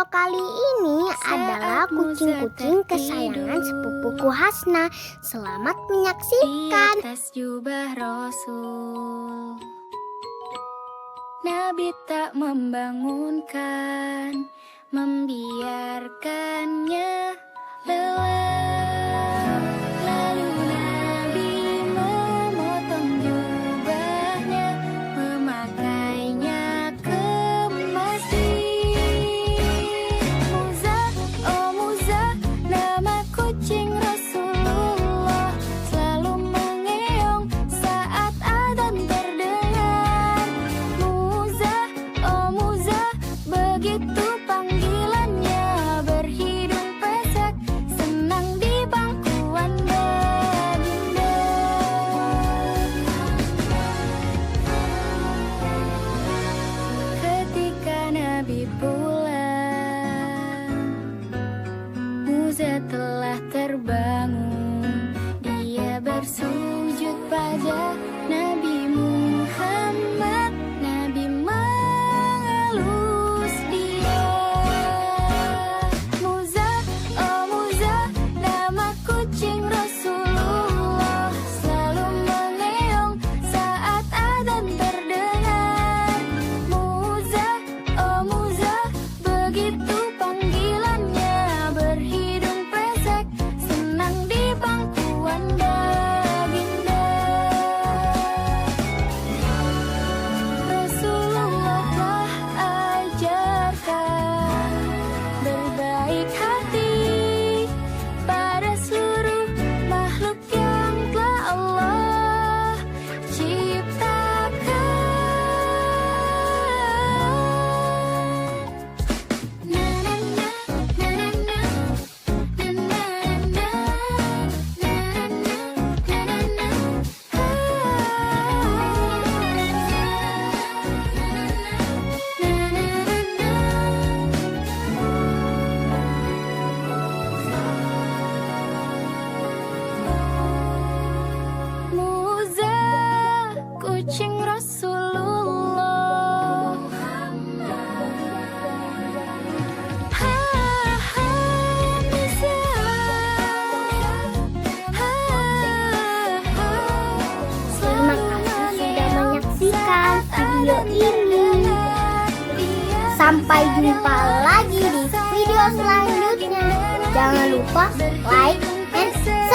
video kali ini adalah kucing-kucing kesayangan sepupuku Hasna. Selamat menyaksikan. Di atas jubah Rasul, Nabi tak membangunkan, membiarkannya lelah. Lalu Nabi memotong jubahnya, memakainya ke masjid. Muza, oh Muza, nama kucing Rasulullah, selalu mengeong saat adzan terdengar. Muza, oh Muza, begitu panggilannya, berhidung pesek, senang di bangkuan baginda. Ketika Nabi pulang, Muza telah terbangun. Dia bersujud pada Nabi Muhammad. Nabi mengelus dia. Muza, oh Muza, nama kucing Rasulullah, selalu mengeong saat adzan terdengar. Muza, oh Muza, begitu panggilannya, berhidung pesek, senang di bangkuan baginda. Rasulullah telah ajarkan berbaik hati pada seluruh makhluk yang telah Allah ciptakan. Na na na, na na na, na na na, na na na, Muza, kucing Rasulullah. Muza, Terima kasih sudah menyaksikan video ini. Sampai jumpa lagi di video selanjutnya. Jangan lupa like and subscribe.